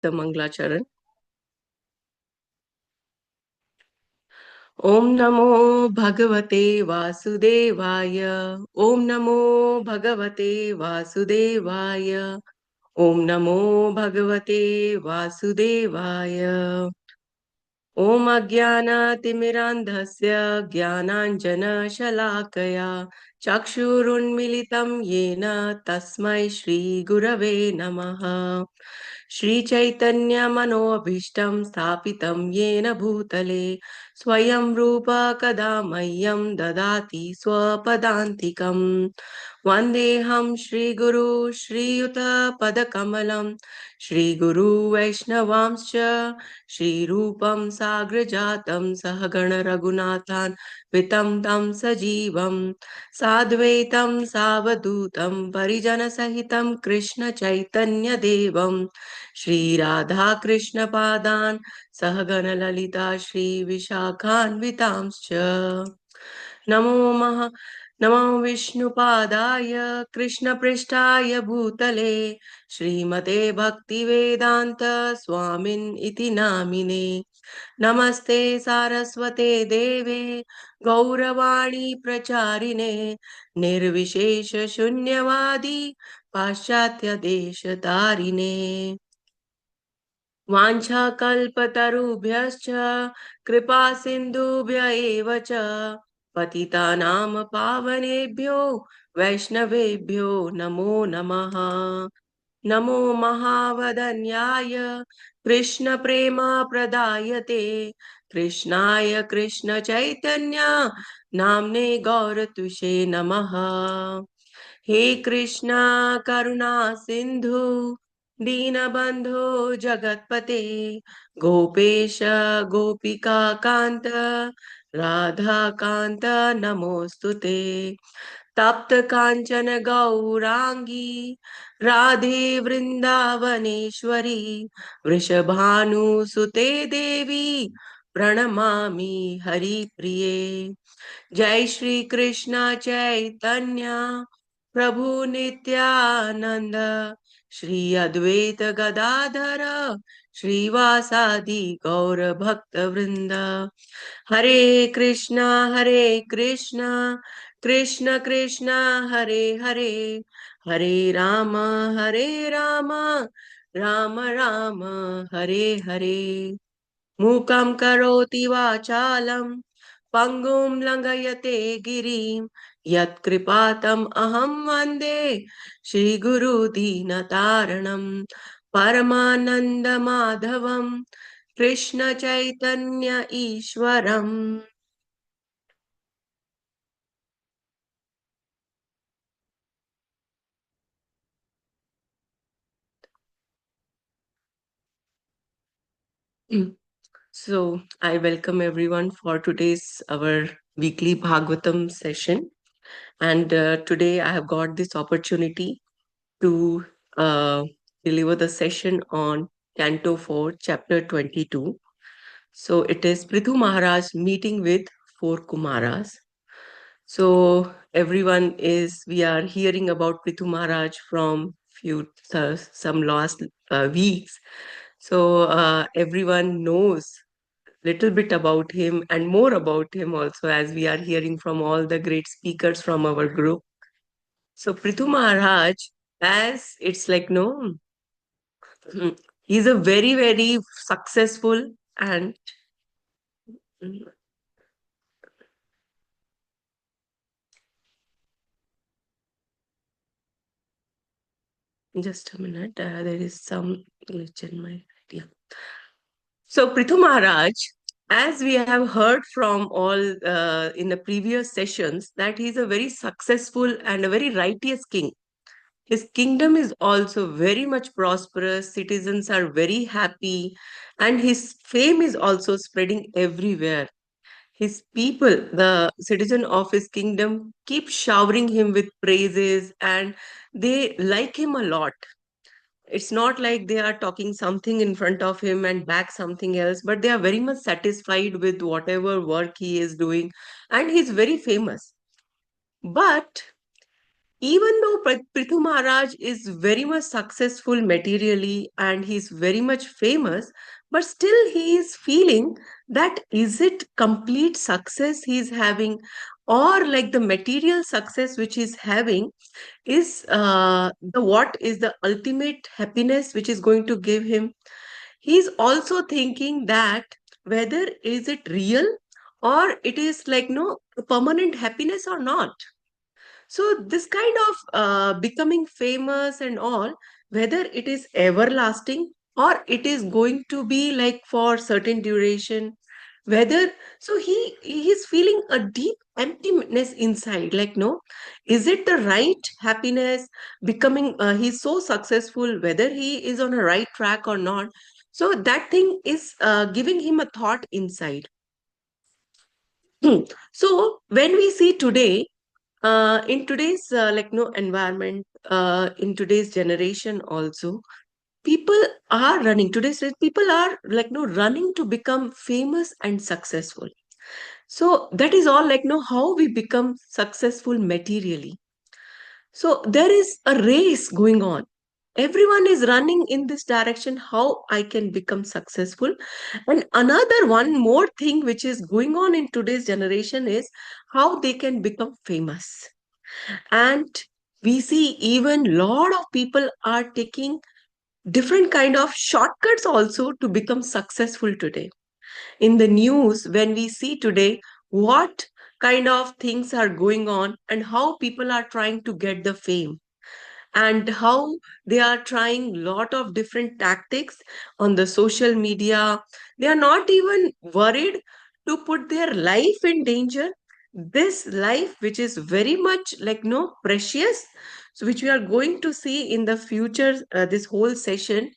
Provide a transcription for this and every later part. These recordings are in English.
the Manglacharan. Om Namo Bhagavate Vasudevaya. Om Namo Bhagavate Vasudevaya. Om Namo Bhagavate Vasudevaya. Om Ajnanatimirandhasya Jnananjana-shalakaya Chakshurunmilitam Yena Tasmai Shri Gurave Namaha. Shri Chaitanya Manoabhishtam Sthapitam Yena Bhutale Swayam Rupa Kadamayyam Dadati Swapadantikam Vandeham Shri Guru Shri Yuta Padakamalam Shri Guru Vaishnavamscha Shri Rupam Sagrajatam Sahagana Raghunathan Vitam Tam Sajivam Sadvaitam Savadutam Parijana Sahitam Krishna Chaitanya Devam Shri Radha Krishna Padan Sahagana Lalita Shri Vishakhan Vitamscha Namo Maha Namo Vishnupadaya Krishna Prishtaya Bhutale Srimate Bhaktivedanta Swamin iti namine Namaste Saraswate Deve Gauravani Pracharine Nirvishesha Shunyavadi Paschatya Deshatarine वाञ्छाकल्पतरुभ्यश्च कृपा सिन्धुभ्य एव च पतितानां पावनेभ्यो वैष्णवेभ्यो नमो नमः नमो महावदन्याय कृष्णप्रेमप्रदायते कृष्णाय कृष्णचैतन्य नाम्ने गौरतुषे नमः हे कृष्णा करुणा सिन्धु दीनबन्धो जगत्पते गोपेश गोपिका कान्त राधाकान्त नमोऽस्तु ते तप्त काञ्चन गौराङ्गी राधे वृन्दावनेश्वरी वृषभानुसुते देवी प्रणमामि हरिप्रिये जय श्री कृष्ण चैतन्य प्रभु नित्यानंद श्री अद्वैत गदाधर श्रीवासादि गौर भक्त वृंद हरे कृष्ण कृष्ण कृष्ण हरे हरे हरे राम राम राम हरे हरे मूकं करोति वाचालं पङ्गुं लङ्घयते गिरिं यत्कृपातम् अहं वन्दे श्रीगुरुदीनतारणं परमानन्दमाधवं Krishna Chaitanya ईश्वरम् So I welcome everyone for today's our weekly Bhagavatam session. And today I have got this opportunity to deliver the session on Canto 4, Chapter 22. So it is Prithu Maharaj meeting with four Kumaras. So everyone we are hearing about Prithu Maharaj from some last weeks. So everyone knows little bit about him and more about him also, as we are hearing from all the great speakers from our group. So Prithu Maharaj, as it's like no, he's a very, very successful and just a minute, there is some glitch in my idea. So Prithu Maharaj, as we have heard from all in the previous sessions, that he's a very successful and a very righteous king. His kingdom is also very much prosperous, citizens are very happy, and his fame is also spreading everywhere. His people, the citizen of his kingdom, keep showering him with praises and they like him a lot. It's not like they are talking something in front of him and back something else, but they are very much satisfied with whatever work he is doing, and he's very famous. But even though Prithu Maharaj is very much successful materially and he's very much famous, but still he is feeling that is it complete success he's having, or like the material success which he's having is the what is the ultimate happiness which is going to give him. He's also thinking that whether is it real or it is like no permanent happiness or not. So this kind of becoming famous and all, whether it is everlasting or it is going to be like for certain duration, whether so he is feeling a deep emptiness inside. Like no, is it the right happiness? Becoming he's so successful, whether he is on a right track or not. So that thing is giving him a thought inside. So when we see today in today's like no environment, in today's generation also, people are running. Today's people are like no running to become famous and successful. So that is all like no how we become successful materially. So there is a race going on. Everyone is running in this direction. How I can become successful, and another one more thing which is going on in today's generation is how they can become famous. And we see even lot of people are taking different kind of shortcuts also to become successful today. In the news, when we see today what kind of things are going on and how people are trying to get the fame, and how they are trying lot of different tactics on the social media. They are not even worried to put their life in danger, this life which is very much like no precious, so which we are going to see in the future, this whole session,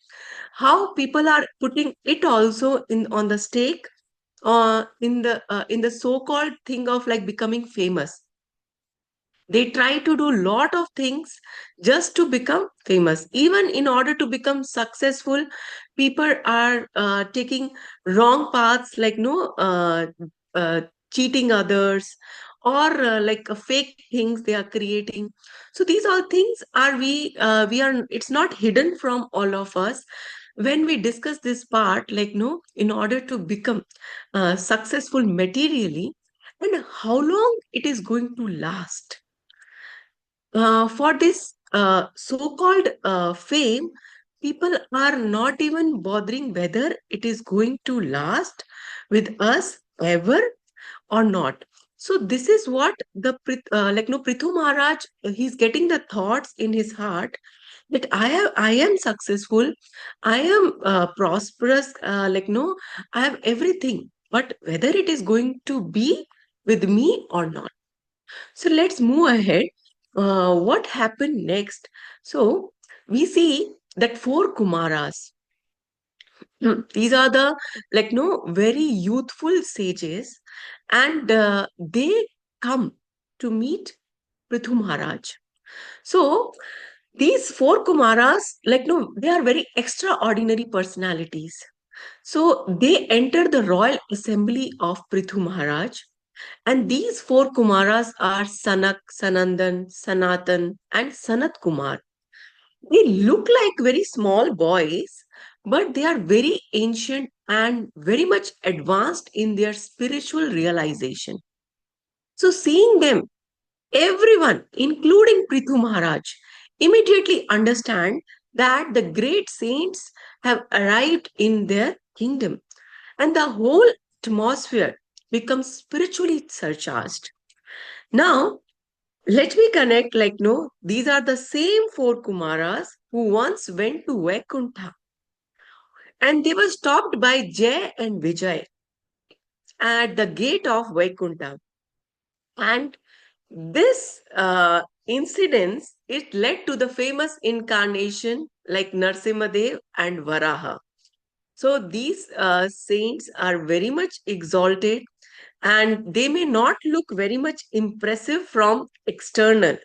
how people are putting it also in on the stake, in the so called thing of like becoming famous. They try to do lot of things just to become famous. Even in order to become successful, people are taking wrong paths, like no uh, cheating others, or like fake things they are creating. So these all things are we are, it's not hidden from all of us. When we discuss this part, like no, in order to become successful materially, and how long it is going to last. For this so-called fame, people are not even bothering whether it is going to last with us ever or not. So this is what the like no Prithu Maharaj, he's getting the thoughts in his heart that I am successful, I am prosperous, like no, I have everything, but whether it is going to be with me or not. So let's move ahead. What happened next? So we see that four Kumaras. These are the like no very youthful sages, and they come to meet Prithu Maharaj. So these four Kumaras, like no, they are very extraordinary personalities. So they enter the royal assembly of Prithu Maharaj, and these four Kumaras are Sanak, Sanandan, Sanatan, and Sanat Kumar. They look like very small boys, but they are very ancient and very much advanced in their spiritual realization. So, seeing them, everyone, including Prithu Maharaj, immediately understand that the great saints have arrived in their kingdom, and the whole atmosphere becomes spiritually surcharged. Now, let me connect like no, these are the same four Kumaras who once went to Vaikuntha, and they were stopped by Jay and Vijay at the gate of Vaikuntha. And this incidents, it led to the famous incarnation like Narsimhadev and Varaha. So these saints are very much exalted, and they may not look very much impressive from external,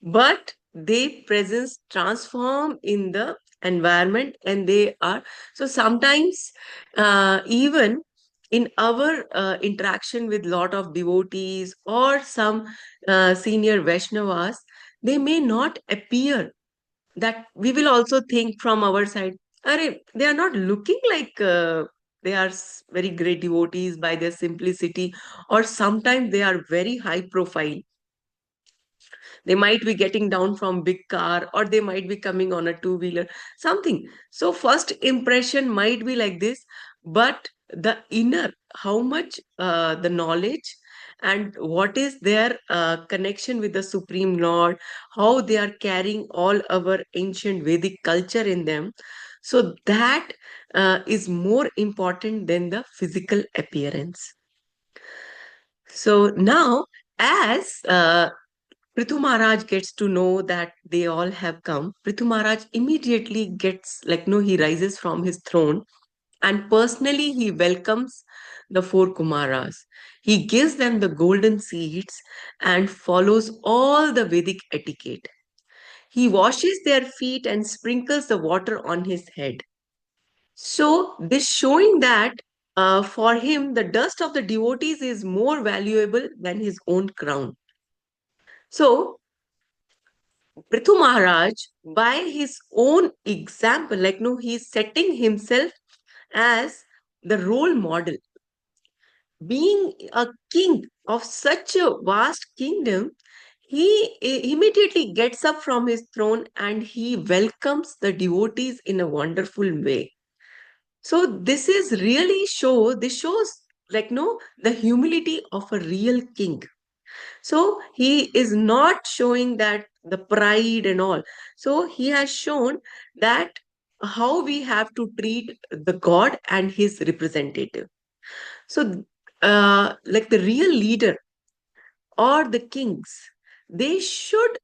but they presence transform in the environment, and they are so sometimes even in our interaction with lot of devotees or some senior Vaishnavas, They may not appear, that we will also think from our side, Arey, they are not looking like they are very great devotees by their simplicity, or sometimes they are very high profile. They might be getting down from big car, or they might be coming on a two-wheeler, something. So first impression might be like this, but the inner, how much the knowledge and what is their connection with the Supreme Lord, how they are carrying all our ancient Vedic culture in them. So that is more important than the physical appearance. So now, as Prithu Maharaj gets to know that they all have come, Prithu Maharaj immediately gets, like, no, he rises from his throne and personally he welcomes the four Kumaras. He gives them the golden seeds and follows all the Vedic etiquette. He washes their feet and sprinkles the water on his head. So, this showing that for him, the dust of the devotees is more valuable than his own crown. So, Prithu Maharaj, by his own example, like, no, he's setting himself as the role model. Being a king of such a vast kingdom, he immediately gets up from his throne and he welcomes the devotees in a wonderful way. So this is really this shows, like, no, the humility of a real king. So he is not showing that the pride and all. So he has shown that how we have to treat the God and his representative. So, like the real leader or the kings, they should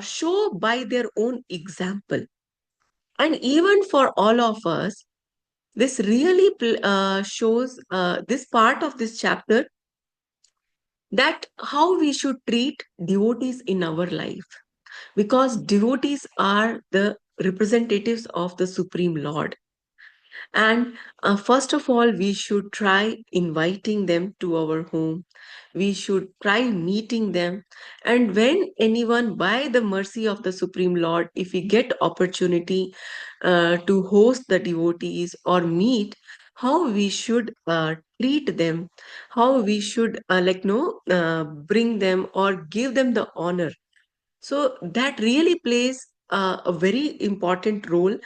show by their own example. And even for all of us, this really shows this part of this chapter, that how we should treat devotees in our life, because devotees are the representatives of the Supreme Lord. And first of all, we should try inviting them to our home. We should try meeting them. And when anyone, by the mercy of the Supreme Lord, if we get opportunity to host the devotees or meet, how we should treat them, how we should bring them or give them the honor. So that really plays a very important role,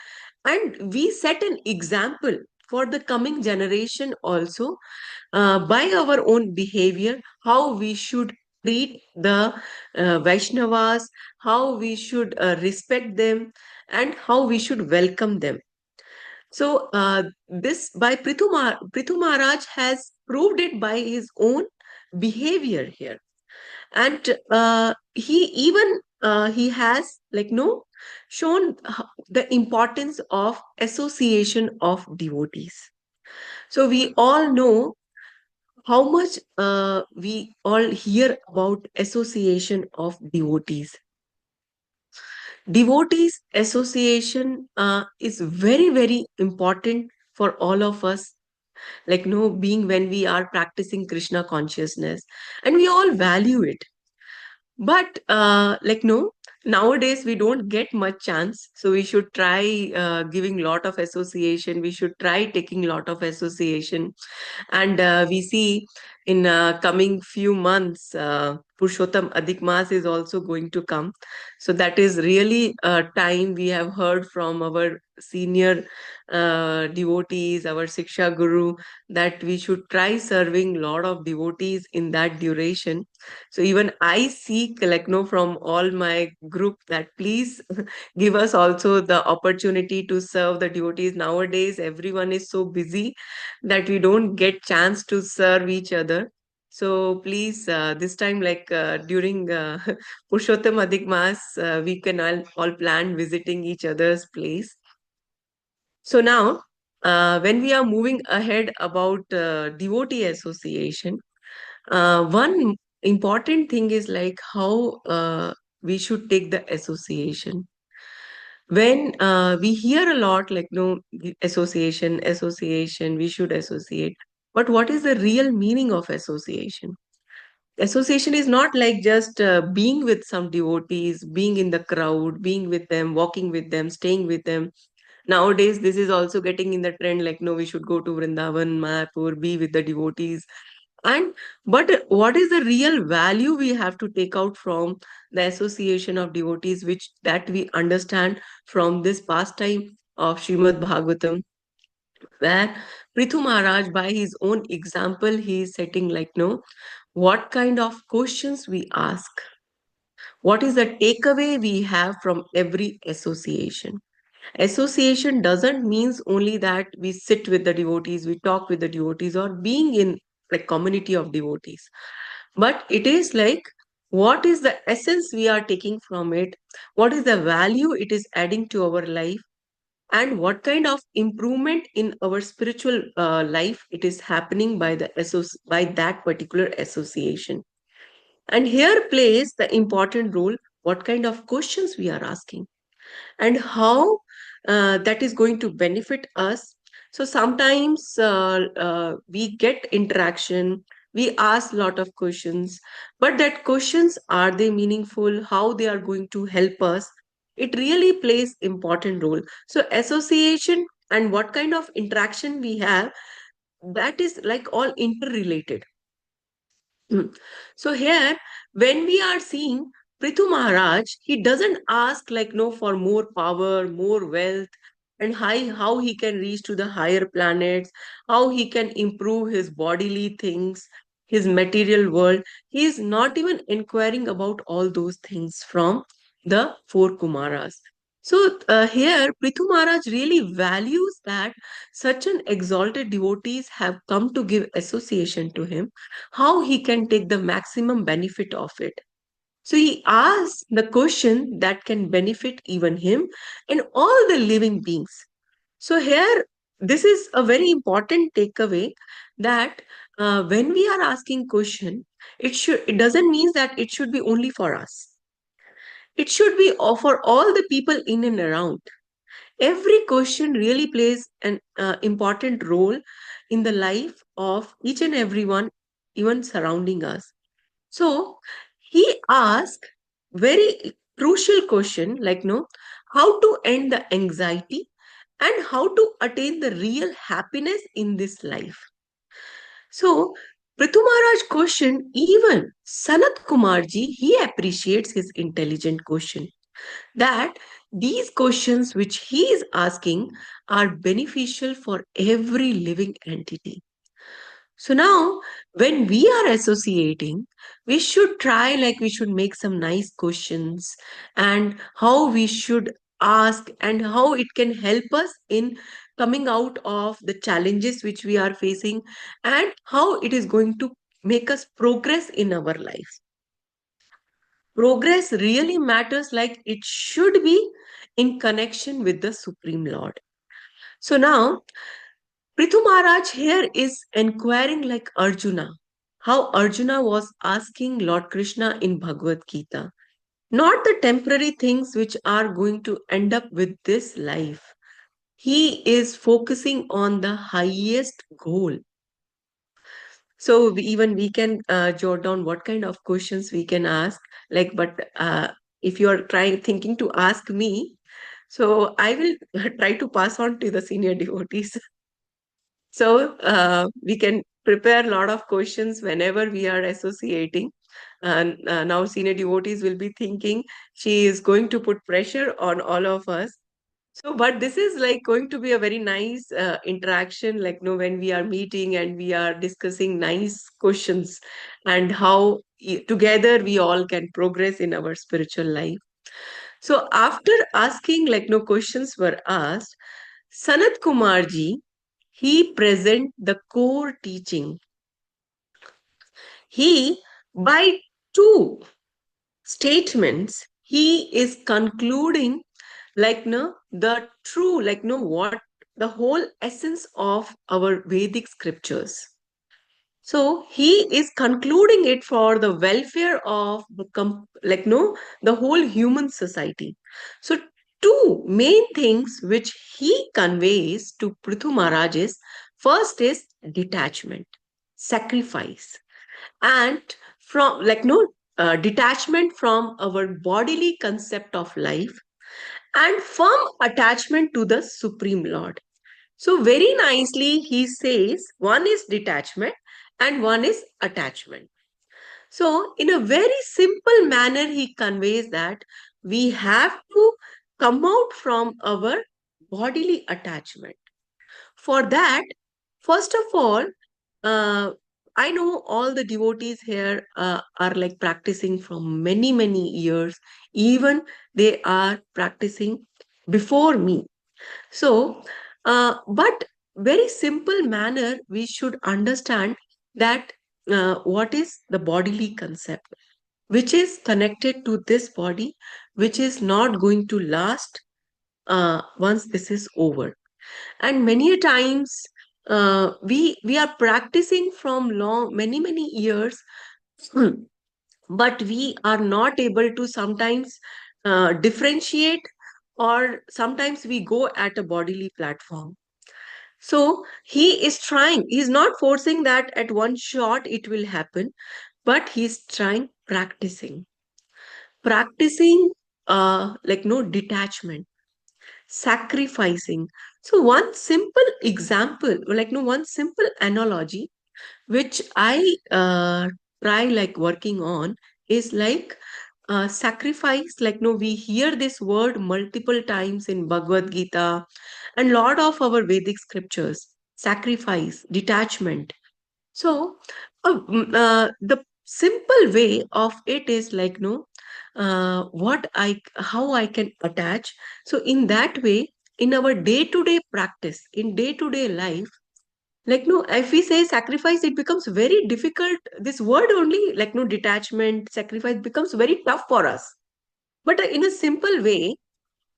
and we set an example for the coming generation also, by our own behavior, how we should treat the Vaishnavas, how we should respect them, and how we should welcome them. So this by Prithu Maharaj has proved it by his own behavior here. And he even he has, like, no, shown the importance of association of devotees. So we all know how much we all hear about association of devotees. Devotees association is very, very important for all of us, like, no, being when we are practicing Krishna consciousness, and we all value it. But like, no, nowadays we don't get much chance. So we should try giving lot of association. We should try taking lot of association. And we see in coming few months, Purushottam Adhik Maas is also going to come. So that is really a time we have heard from our senior devotees, our Siksha Guru, that we should try serving lot of devotees in that duration. So even I seek, like, no, from all my group, that please give us also the opportunity to serve the devotees. Nowadays, everyone is so busy that we don't get chance to serve each other. So please, this time, like during Purushottam Adhik Maas, we can all plan visiting each other's place. So now, when we are moving ahead about devotee association, one important thing is like how we should take the association. When we hear a lot, like, no, the association, we should associate. But what is the real meaning of association? Association is not like just being with some devotees, being in the crowd, being with them, walking with them, staying with them. Nowadays, this is also getting in the trend like, no, we should go to Vrindavan, Mayapur, be with the devotees. And but what is the real value we have to take out from the association of devotees, which that we understand from this pastime of Srimad Bhagavatam, where Prithu Maharaj, by his own example, he is setting like, no, what kind of questions we ask, what is the takeaway we have from every association. Association doesn't means only that we sit with the devotees, we talk with the devotees, or being in like community of devotees, but it is like what is the essence we are taking from it, what is the value it is adding to our life, and what kind of improvement in our spiritual life it is happening by by that particular association. And here plays the important role what kind of questions we are asking and how that is going to benefit us. So sometimes we get interaction, we ask lot of questions, but that questions, are they meaningful? How they are going to help us? It really plays important role. So association and what kind of interaction we have, that is like all interrelated. Mm. So here, when we are seeing Prithu Maharaj, he doesn't ask like no for more power, more wealth, and how he can reach to the higher planets, how he can improve his bodily things, his material world. He is not even inquiring about all those things from the four Kumaras. So here, Prithu Maharaj really values that such an exalted devotees have come to give association to him, how he can take the maximum benefit of it. So he asks the question that can benefit even him and all the living beings. So here, this is a very important takeaway that when we are asking question, it doesn't mean that it should be only for us. It should be for all the people in and around. Every question really plays an important role in the life of each and everyone, even surrounding us. So he asked very crucial question like no, how to end the anxiety and how to attain the real happiness in this life. So Prithu Maharaj question, even Sanat Kumarji, he appreciates his intelligent question that these questions which he is asking are beneficial for every living entity. So now, when we are associating, we should try like we should make some nice questions and how we should ask and how it can help us in coming out of the challenges which we are facing and how it is going to make us progress in our life. Progress really matters like it should be in connection with the Supreme Lord. So now, Prithu Maharaj here is inquiring like Arjuna, how Arjuna was asking Lord Krishna in Bhagavad Gita, not the temporary things which are going to end up with this life. He is focusing on the highest goal. So even we can jot down what kind of questions we can ask. Like, but if you are trying thinking to ask me, so I will try to pass on to the senior devotees. So we can prepare a lot of questions whenever we are associating. And now senior devotees will be thinking she is going to put pressure on all of us. So, but this is like going to be a very nice interaction, like, you know, when we are meeting and we are discussing nice questions and how together we all can progress in our spiritual life. So, after asking, like, no questions were asked, Sanat Kumarji, he present the core teaching. He, by two statements, he is concluding like no the true like no what the whole essence of our Vedic scriptures. So he is concluding it for the welfare of the like no the whole human society. So two main things which he conveys to Prithu Maharaj is, first is detachment, sacrifice, and from detachment from our bodily concept of life, and firm attachment to the Supreme Lord. So, very nicely, he says one is detachment and one is attachment. So, in a very simple manner, he conveys that we have to come out from our bodily attachment. For that, first of all, uh, I know all the devotees here are like practicing from many, many years. Even they are practicing before me. So, but very simple manner, we should understand that what is the bodily concept, which is connected to this body, which is not going to last once this is over. And many a times we are practicing from long many years, but we are not able to sometimes differentiate, or sometimes we go at a bodily platform. So he is trying, he's not forcing that at one shot it will happen, but he's trying, practicing no detachment, sacrificing. So one simple example, one simple analogy which I try like working on is like sacrifice. Like no, we hear this word multiple times in Bhagavad Gita and lot of our Vedic scriptures. Sacrifice, detachment. So the simple way of it is like no, what I how I can attach. So in that way, in our day to day practice, in day to day life, like no, if we say sacrifice, it becomes very difficult. This word only, like no, detachment, sacrifice becomes very tough for us. But in a simple way,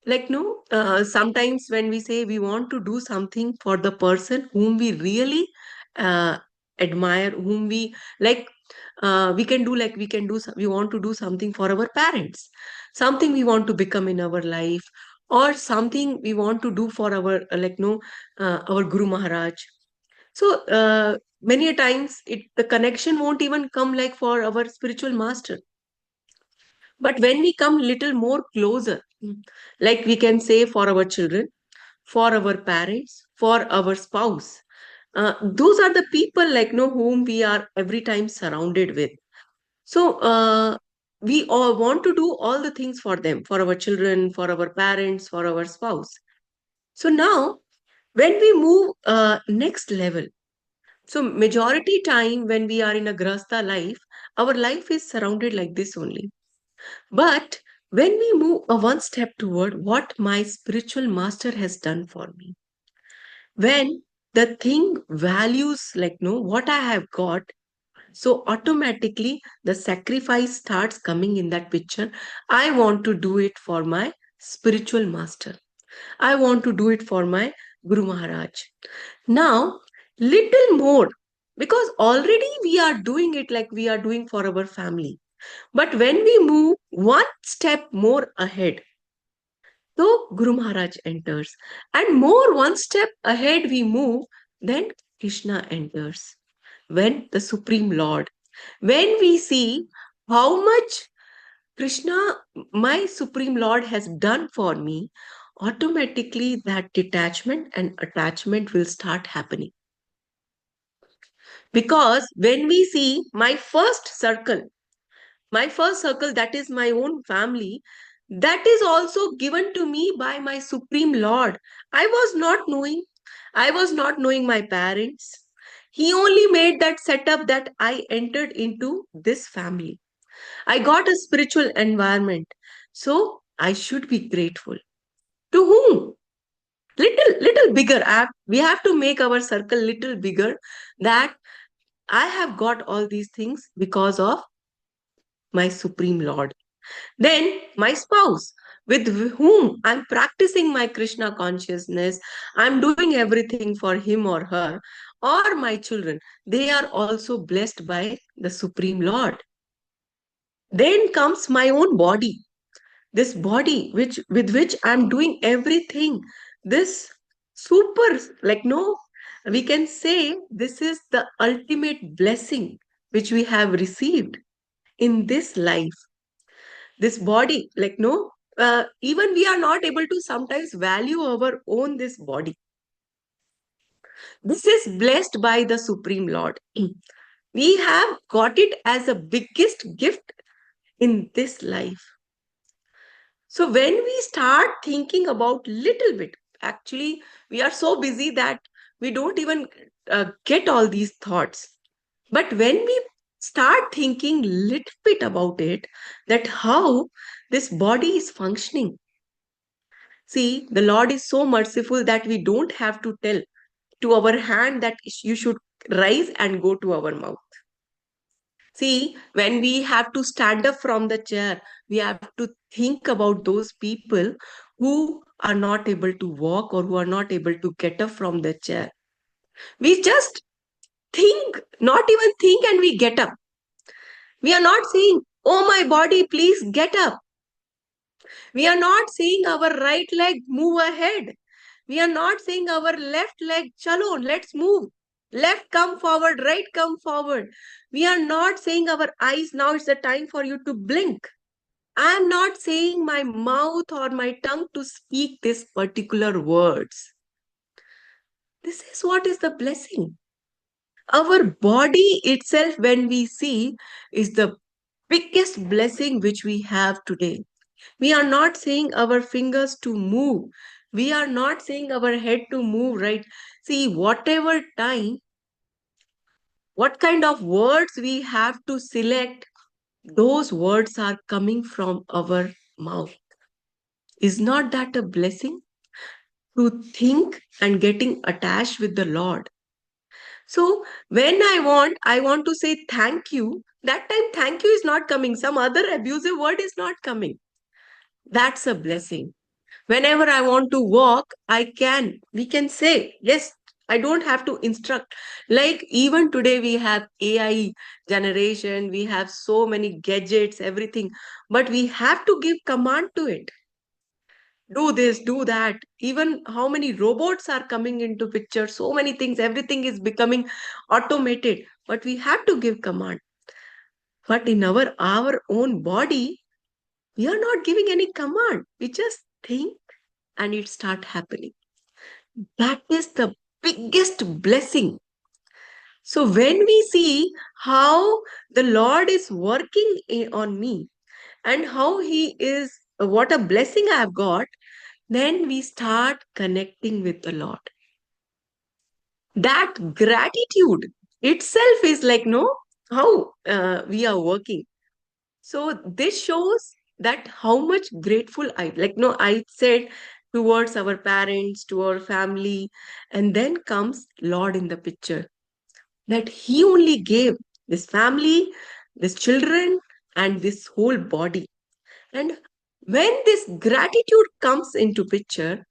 like no, sometimes when we say we want to do something for the person whom we really uh, admire, whom we like, we can do like we can do. We want to do something for our parents, something we want to become in our life, or something we want to do for our our Guru Maharaj. So many a times the connection won't even come like for our spiritual master. But when we come little more closer, like we can say for our children, for our parents, for our spouse, those are the people like no whom we are every time surrounded with. So we all want to do all the things for them, for our children, for our parents, for our spouse. So now when we move next level, so majority time when we are in a grasta life, our life is surrounded like this only. But when we move a one step toward what my spiritual master has done for me, when the thing values like no what I have got, so automatically the sacrifice starts coming in that picture. I want to do it for my spiritual master. I want to do it for my Guru Maharaj. Now, little more, because already we are doing it like we are doing for our family. But when we move one step more ahead, so Guru Maharaj enters. And more one step ahead we move, then Krishna enters. When the Supreme Lord, when we see how much Krishna, my Supreme Lord, has done for me, automatically that detachment and attachment will start happening. Because when we see my first circle, that is my own family, that is also given to me by my Supreme Lord. I was not knowing. I was not knowing my parents. He only made that setup that I entered into this family. I got a spiritual environment. So I should be grateful. To whom? Little bigger. We have to make our circle little bigger, that I have got all these things because of my Supreme Lord. Then my spouse, with whom I'm practicing my Krishna consciousness, I'm doing everything for him or her, or my children, they are also blessed by the Supreme Lord. Then comes my own body, this body which with which I'm doing everything. This super, like no, we can say this is the ultimate blessing which we have received. in this life, this body, like, no, even we are not able to sometimes value our own this body. This is blessed by the Supreme Lord. We have got it as a biggest gift in this life. So when we start thinking about little bit, actually, we are so busy that we don't even get all these thoughts. But when we start thinking little bit about it, that how this body is functioning. See, the Lord is so merciful that we don't have to tell to our hand that you should rise and go to our mouth. See, when we have to stand up from the chair, we have to think about those people who are not able to walk or who are not able to get up from the chair. We just think, not even think, and we get up. We are not saying, "Oh, my body, please get up." We are not saying our right leg, move ahead. We are not saying our left leg, chalo, let's move. Left come forward, right come forward. We are not saying our eyes, now it's the time for you to blink. I am not saying my mouth or my tongue to speak these particular words. This is what is the blessing. Our body itself, when we see, is the biggest blessing which we have today. We are not saying our fingers to move. We are not saying our head to move, right? See, whatever time, what kind of words we have to select, those words are coming from our mouth. Is not that a blessing? To think and getting attached with the Lord. So when I want to say thank you, that time thank you is not coming. Some other abusive word is not coming. That's a blessing. Whenever I want to walk, we can say, yes, I don't have to instruct. Like even today we have AI generation, we have so many gadgets, everything, but we have to give command to it. Do this, do that. Even how many robots are coming into picture, so many things, everything is becoming automated, but we have to give command. But in our own body, we are not giving any command. We just think and it start happening. That is the biggest blessing. So when we see how the Lord is working on me and how he is, what a blessing I have got, then we start connecting with the Lord. That gratitude itself is like, no, how we are working. So this shows that how much grateful I said towards our parents, to our family, and then comes Lord in the picture. That he only gave this family, this children, and this whole body. And when this gratitude comes into picture,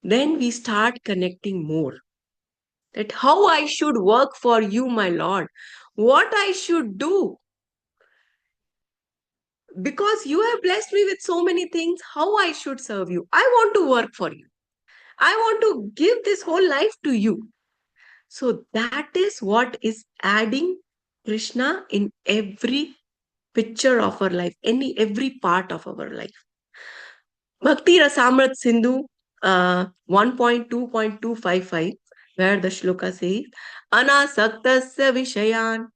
then we start connecting more. That how I should work for you, my Lord, what I should do, because you have blessed me with so many things, how I should serve you. I want to work for you. I want to give this whole life to you. So that is what is adding Krishna in every picture of our life, every part of our life. Bhakti Rasamrit Sindhu 1.2.255, where the shloka says, Anasaktasya Vishayan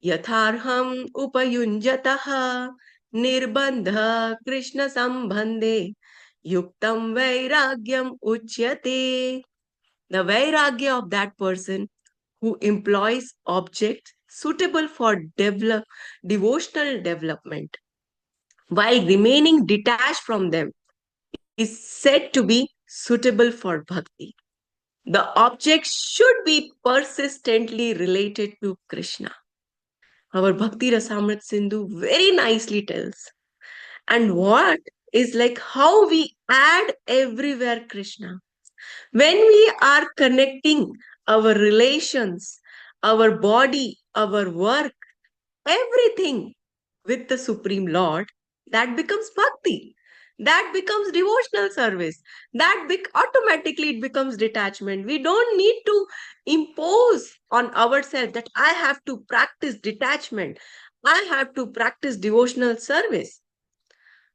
Yatharham Upayunjataha Nirbandha Krishna Sambandhe Yuktam Vairagyam Uchyate. The Vairagya of that person who employs objects suitable for devotional development while remaining detached from them is said to be suitable for bhakti. The object should be persistently related to Krishna. Our Bhakti Rasamrit Sindhu very nicely tells. And what is like how we add everywhere Krishna. When we are connecting our relations, our body, our work, everything with the Supreme Lord, that becomes bhakti. That becomes devotional service. Automatically it becomes detachment. We don't need to impose on ourselves that I have to practice detachment. I have to practice devotional service.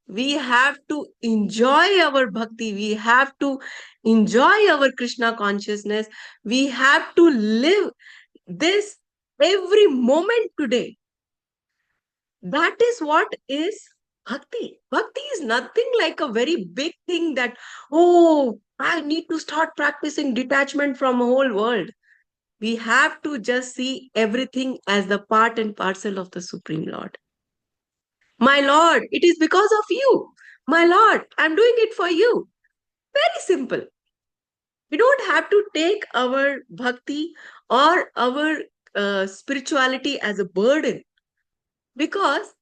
We have to enjoy our bhakti. We have to enjoy our Krishna consciousness. We have to live this every moment today. That is what is bhakti. Bhakti is nothing like a very big thing that, oh, I need to start practicing detachment from a whole world. We have to just see everything as the part and parcel of the Supreme Lord. My Lord, it is because of you. My Lord, I'm doing it for you. Very simple. We don't have to take our bhakti or our spirituality as a burden, because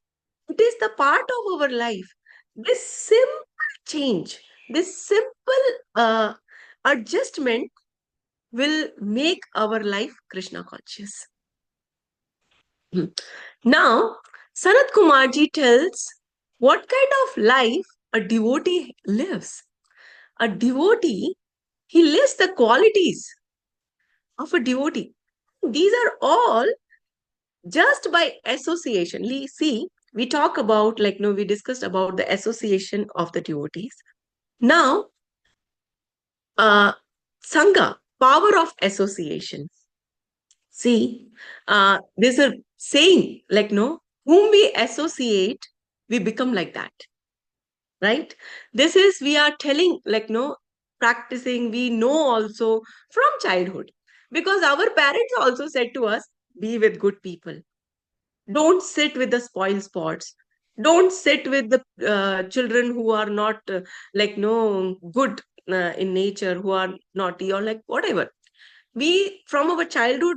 it is the part of our life. This simple change, this simple adjustment will make our life Krishna conscious. Hmm. Now, Sanat Kumarji tells what kind of life a devotee lives. A devotee, he lists the qualities of a devotee. These are all just by association. See, we talk about, like, no, we discussed about the association of the devotees. Now, uh, Sangha, power of association. See, there's a saying, like, no, whom we associate, we become like that, right? This is, we are telling, like, no, practicing, we know also from childhood, because our parents also said to us, be with good people. Don't sit with the spoil spots. Don't sit with the children who are not, like, no, good in nature, who are naughty or like whatever. We, from our childhood,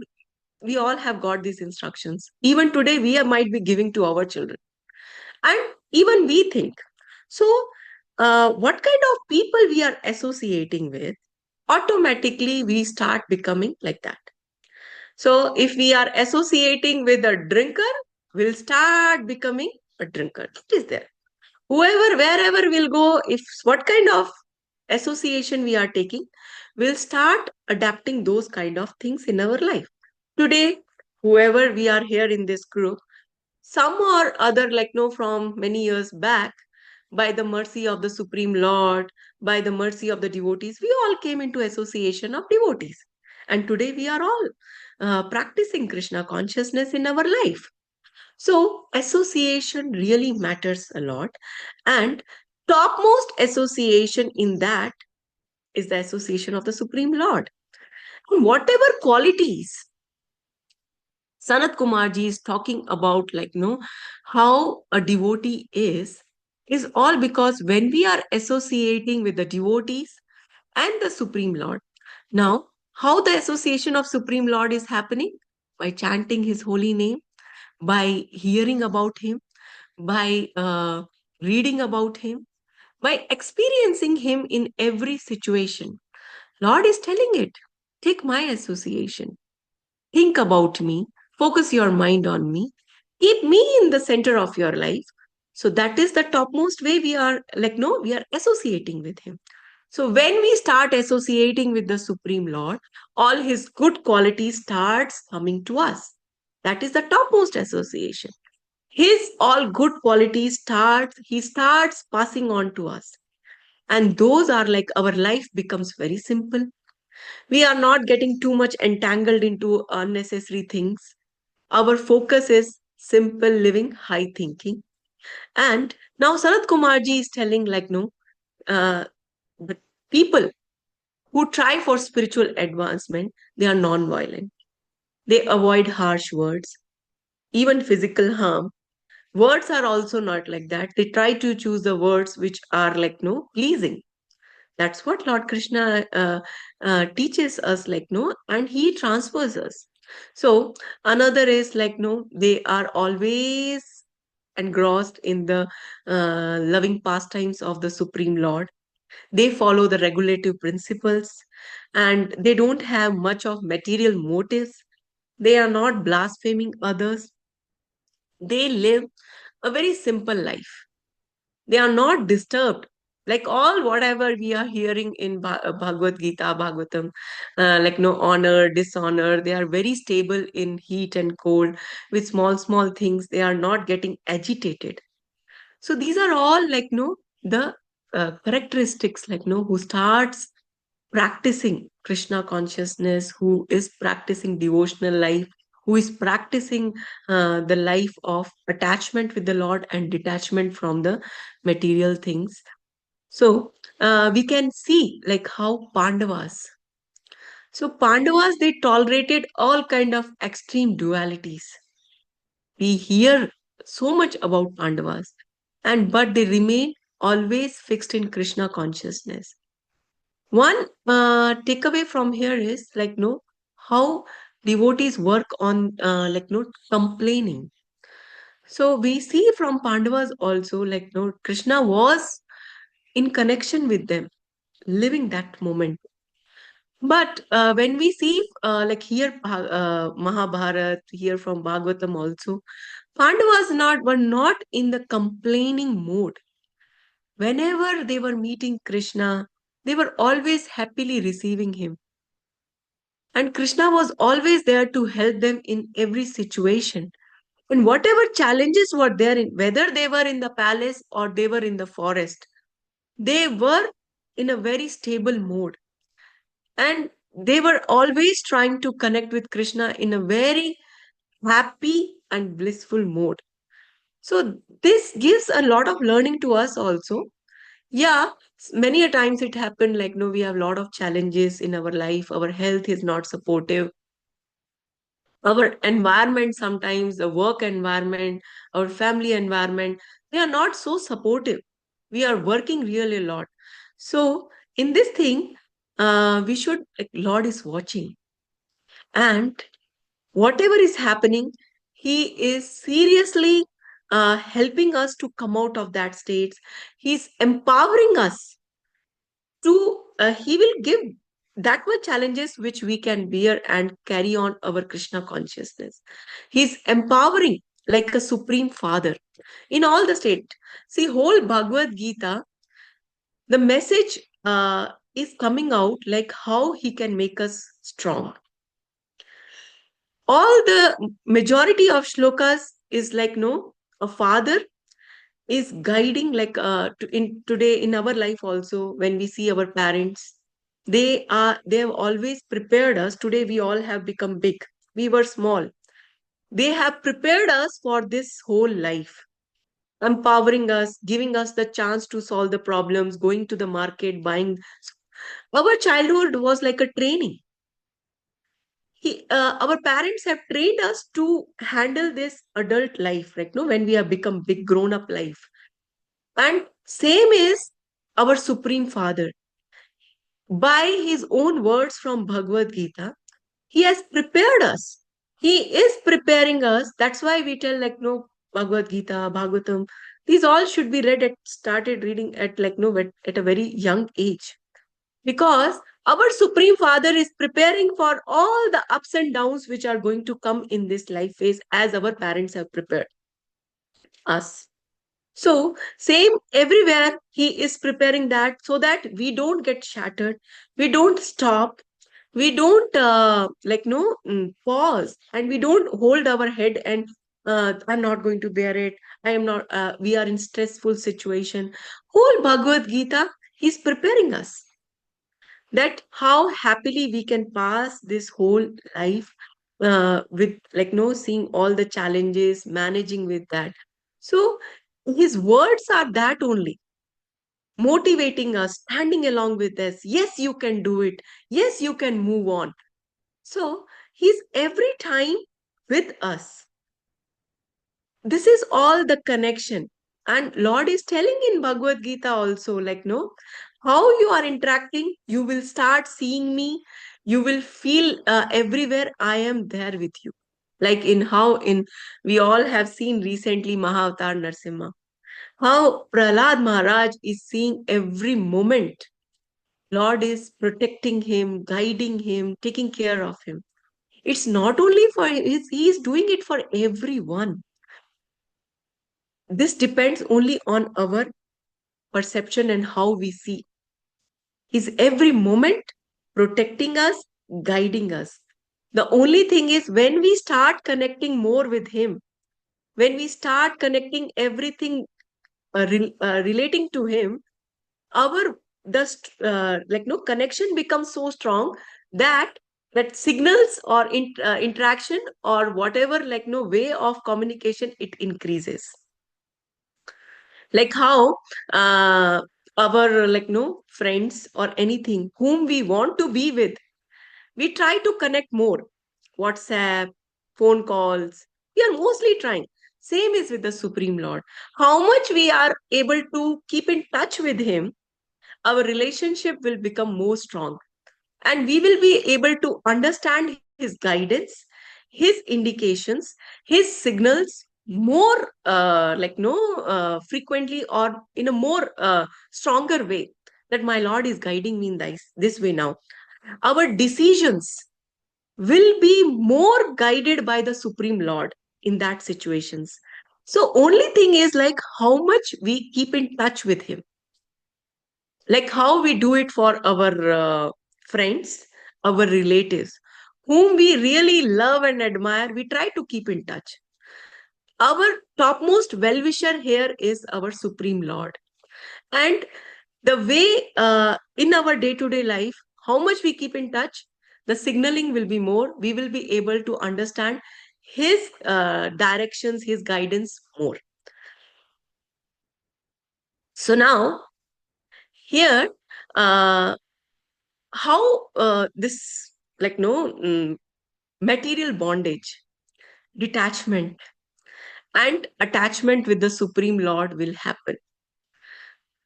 we all have got these instructions. Even today, we might be giving to our children. And even we think. So, what kind of people we are associating with, automatically we start becoming like that. So, if we are associating with a drinker, we'll start becoming a drinker. It is there. Whoever, wherever we'll go, if what kind of association we are taking, we'll start adapting those kind of things in our life. Today, whoever we are here in this group, some or other, like, no, from many years back, by the mercy of the Supreme Lord, by the mercy of the devotees, we all came into association of devotees. And today we are all practicing Krishna consciousness in our life. So, association really matters a lot. And topmost association in that is the association of the Supreme Lord. And whatever qualities Sanat Kumarji is talking about, like, no, how a devotee is all because when we are associating with the devotees and the Supreme Lord. Now, how the association of Supreme Lord is happening? By chanting his holy name, by hearing about him, by reading about him, by experiencing him in every situation. Lord is telling it. Take my association. Think about me. Focus your mind on me. Keep me in the center of your life. So that is the topmost way we are, like, no, we are associating with him. So when we start associating with the Supreme Lord, all his good qualities starts coming to us. That is the topmost association. His all good qualities he starts passing on to us. And those are like, our life becomes very simple. We are not getting too much entangled into unnecessary things. Our focus is simple living, high thinking. And now Sanat Kumarji is telling, like, no, the people who try for spiritual advancement, they are non-violent. They avoid harsh words, even physical harm. Words are also not like that. They try to choose the words which are, like, no, pleasing. That's what Lord Krishna teaches us, like, no, and he transfers us. So another is, like, no, they are always engrossed in the loving pastimes of the Supreme Lord. They follow the regulative principles, and they don't have much of material motives. They are not blaspheming others. They live a very simple life. They are not disturbed Like all whatever we are hearing in Bhagavad Gita, Bhagavatam, like no honor, dishonor, they are very stable in heat and cold. With small, small things, they are not getting agitated. So these are all like no the characteristics, like no who starts practicing Krishna consciousness, who is practicing devotional life, who is practicing the life of attachment with the Lord and detachment from the material things. So we can see like how Pandavas. So Pandavas, they tolerated all kind of extreme dualities. We hear so much about Pandavas, and but they remain always fixed in Krishna consciousness. One takeaway from here is like no how devotees work on like no complaining. So we see from Pandavas also like no Krishna was in connection with them, living that moment. But when we see like here Mahabharat, here from Bhagavatam also, Pandavas not were not in the complaining mode. Whenever they were meeting Krishna, they were always happily receiving him. And Krishna was always there to help them in every situation. And whatever challenges were there, in, whether they were in the palace or they were in the forest, they were in a very stable mode. And they were always trying to connect with Krishna in a very happy and blissful mode. So this gives a lot of learning to us also. Yeah, many a times it happened like no, we have a lot of challenges in our life. Our health is not supportive. Our environment, sometimes the work environment, our family environment, they are not so supportive. We are working really a lot. So in this thing, we should like, Lord is watching, and whatever is happening, he is seriously helping us to come out of that state. He's empowering us to he will give that much challenges which we can bear and carry on our Krishna consciousness. He's empowering like a supreme father in all the state. See, whole Bhagavad Gita, the message is coming out like how he can make us strong. All the majority of shlokas is like no, a father is guiding like in today in our life also. When we see our parents, they have always prepared us. Today we all have become big, we were small. They have prepared us for this whole life, empowering us, giving us the chance to solve the problems, going to the market, buying. Our childhood was like a training. Our parents have trained us to handle this adult life, like no, when we have become big grown up life. And same is our Supreme Father. By his own words from Bhagavad Gita, he has prepared us. He is preparing us. That's why we tell like no Bhagavad Gita, Bhagavatam. These all should be read started reading at like no at a very young age. Because our Supreme Father is preparing for all the ups and downs which are going to come in this life phase as our parents have prepared us. So, same everywhere, he is preparing that so that we don't get shattered, we don't stop, we don't pause, and we don't hold our head and I'm not going to bear it. I am not. We are in stressful situation. Whole Bhagavad Gita, he's preparing us that how happily we can pass this whole life with like no seeing all the challenges, managing with that. So his words are that only motivating us, standing along with us. Yes, you can do it. Yes, you can move on. So he's every time with us. This is all the connection. And Lord is telling in Bhagavad Gita also, like, no, how you are interacting, you will start seeing me, you will feel everywhere I am there with you. Like in how in we all have seen recently Mahavatar Narsimha, how Prahlad Maharaj is seeing every moment. Lord is protecting him, guiding him, taking care of him. It's not only for he is doing it for everyone. This depends only on our perception, and how we see. He's every moment protecting us, guiding us. The only thing is, when we start connecting more with Him, when we start connecting everything relating to Him, our like no connection becomes so strong that signals or interaction or whatever, like no way of communication, it increases. Like how our, like no friends or anything whom we want to be with, we try to connect more. WhatsApp, phone calls, we are mostly trying. Same is with the Supreme Lord. How much we are able to keep in touch with Him, our relationship will become more strong, and we will be able to understand His guidance, His indications, His signals more, like no frequently, or in a more stronger way, that my Lord is guiding me in this way now. Our decisions will be more guided by the Supreme Lord in that situations. So only thing is, like how much we keep in touch with Him, like how we do it for our friends, our relatives, whom we really love and admire. We try to keep in touch. Our topmost well-wisher here is our Supreme Lord. And the way, in our day-to-day life, how much we keep in touch, the signaling will be more. We will be able to understand His directions, His guidance more. So now, here, uh, how this, like no material bondage, detachment, and attachment with the Supreme Lord will happen.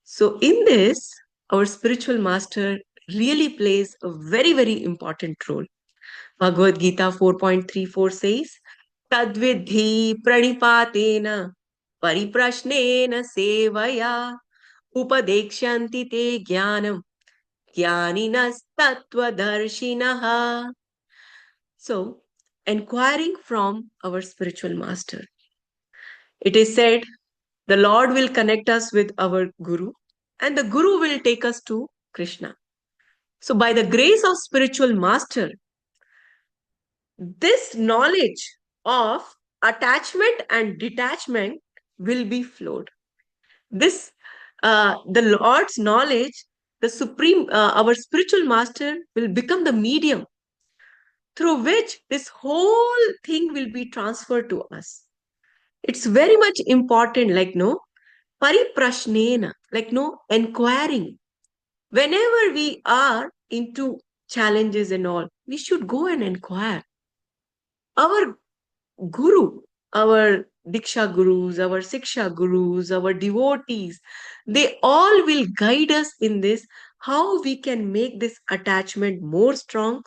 So in this, our spiritual master really plays a very, very important role. Bhagavad Gita 4.34 says, Tadvidhi pranipatena pariprashnena sevaya upadekshanti te jnanam jnaninas tattvadarshinaha. So, inquiring from our spiritual master. It is said the Lord will connect us with our Guru, and the Guru will take us to Krishna. So, by the grace of spiritual master, this knowledge of attachment and detachment will be flowed. This, the Lord's knowledge, the supreme, our spiritual master will become the medium through which this whole thing will be transferred to us. It's very much important, like no pariprashnena, like no inquiring. Whenever we are into challenges and all, we should go and inquire. Our Guru, our Diksha Gurus, our Siksha Gurus, our devotees, they all will guide us in this, how we can make this attachment more strong.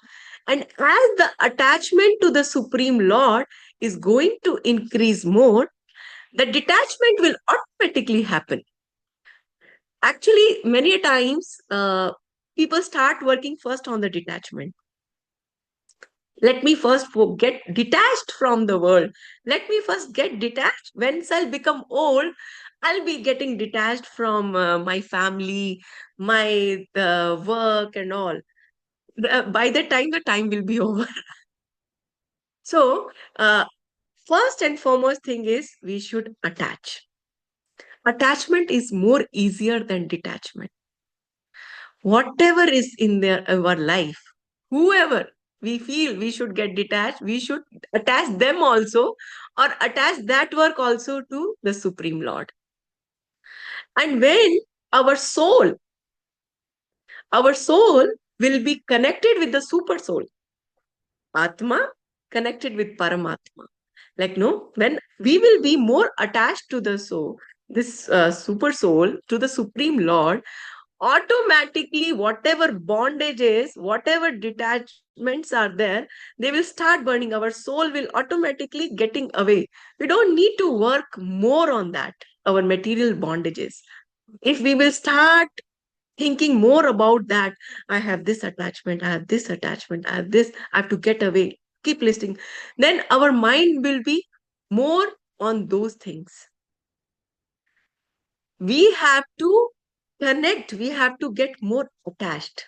And as the attachment to the Supreme Lord is going to increase more, the detachment will automatically happen. Actually, many times, people start working first on the detachment. Let me first get detached from the world. Let me first get detached. Once I'll become old, I'll be getting detached from my family, my work, and all. By the time will be over. So, first and foremost thing is we should attach. Attachment is more easier than detachment. Whatever is in our life, whoever we feel we should get detached, we should attach them also, or attach that work also to the Supreme Lord. And when our soul our soul will be connected with the super soul, Atma, connected with Paramatma, like no when we will be more attached to the soul, this super soul, to the Supreme Lord, automatically whatever bondages, whatever detachments are there, they will start burning. Our soul will automatically getting away. We don't need to work more on that, our material bondages. If we will start thinking more about that, I have this attachment, I have this attachment, I have this, I have to get away, keep listing, then our mind will be more on those things. We have to connect, we have to get more attached.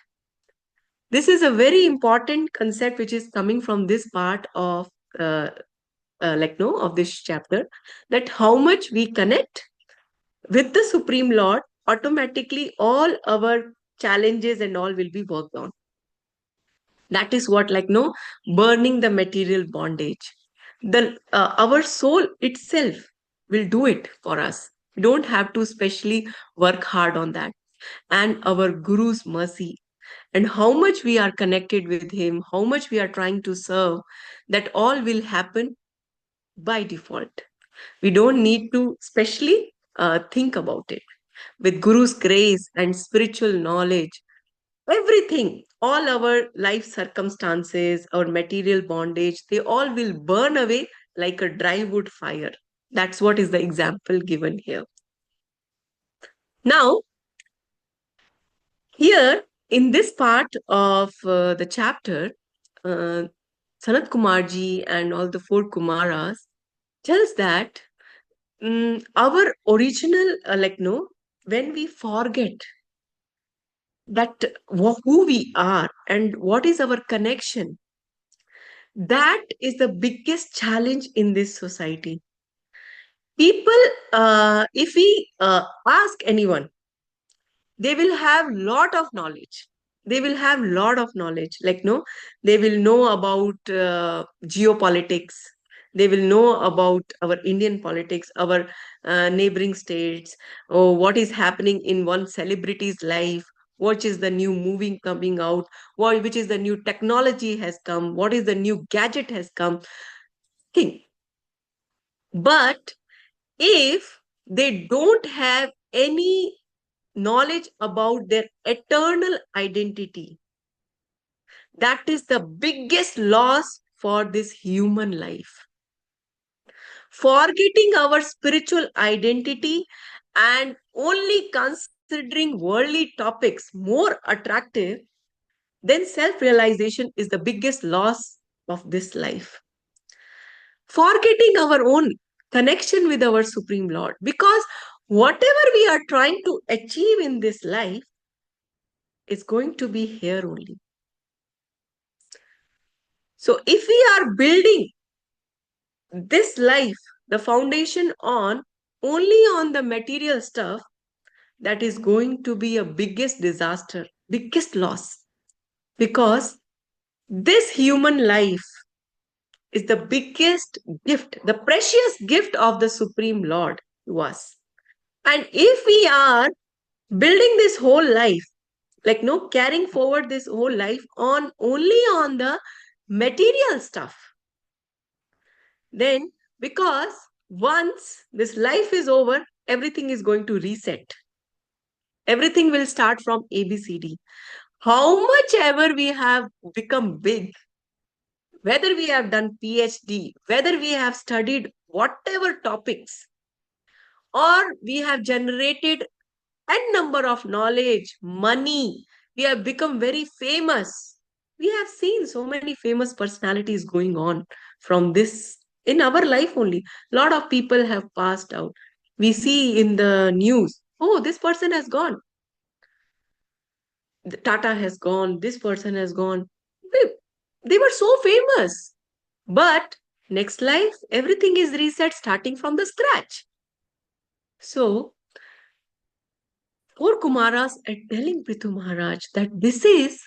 This is a very important concept which is coming from this part of uh, like no of this chapter, that how much we connect with the Supreme Lord, automatically all our challenges and all will be worked on. That is what, like no, burning the material bondage. The our soul itself will do it for us. We don't have to specially work hard on that. And our Guru's mercy, and how much we are connected with him, how much we are trying to serve, that all will happen by default. We don't need to specially think about it. With Guru's grace and spiritual knowledge, everything, all our life circumstances, our material bondage, they all will burn away like a dry wood fire. That's what is the example given here. Now, here in this part of the chapter, uh, Sanat Kumarji and all the four Kumaras tells that our original, like no, when we forget that who we are and what is our connection, that is the biggest challenge in this society. People, if we ask anyone, they will have lot of knowledge. They will have lot of knowledge. Like no, they will know about geopolitics. They will know about our Indian politics, our neighboring states, or what is happening in one celebrity's life, what is the new movie coming out, what which is the new technology has come, what is the new gadget has come. Think. But if they don't have any knowledge about their eternal identity, that is the biggest loss for this human life. Forgetting our spiritual identity and only considering worldly topics more attractive, then self realization is the biggest loss of this life. Forgetting our own connection with our Supreme Lord, because whatever we are trying to achieve in this life is going to be here only. So, if we are building this life, the foundation on only on the material stuff, that is going to be a biggest disaster, biggest loss, because this human life is the biggest gift, the precious gift of the Supreme Lord to us. And if we are building this whole life, like no, carrying forward this whole life on only on the material stuff, then because once this life is over, everything is going to reset. Everything will start from ABCD. How much ever we have become big, whether we have done PhD, whether we have studied whatever topics, or we have generated n number of knowledge, money, we have become very famous. We have seen so many famous personalities going on from this in our life only. A lot of people have passed out. We see in the news, oh, this person has gone, Tata has gone, this person has gone. They were so famous. But next life, everything is reset starting from the scratch. So, four Kumaras are telling Prithu Maharaj that this is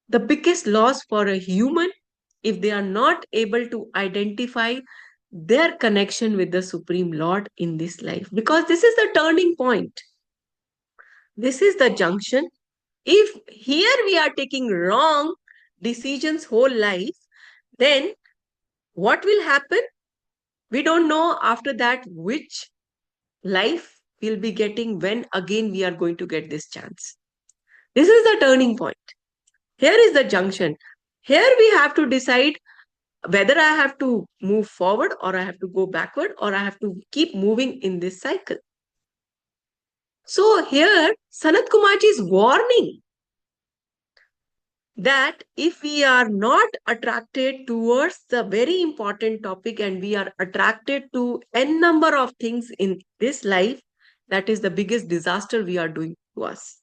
the biggest loss for a human if they are not able to identify their connection with the Supreme Lord in this life. Because this is the turning point. This is the junction. If here we are taking wrong decisions whole life, then what will happen? We don't know after that which life we'll be getting, when again we are going to get this chance. This is the turning point. Here is the junction. Here we have to decide whether I have to move forward or I have to go backward or I have to keep moving in this cycle. So here Sanat Kumarji is warning that if we are not attracted towards the very important topic and we are attracted to n number of things in this life, that is the biggest disaster we are doing to us.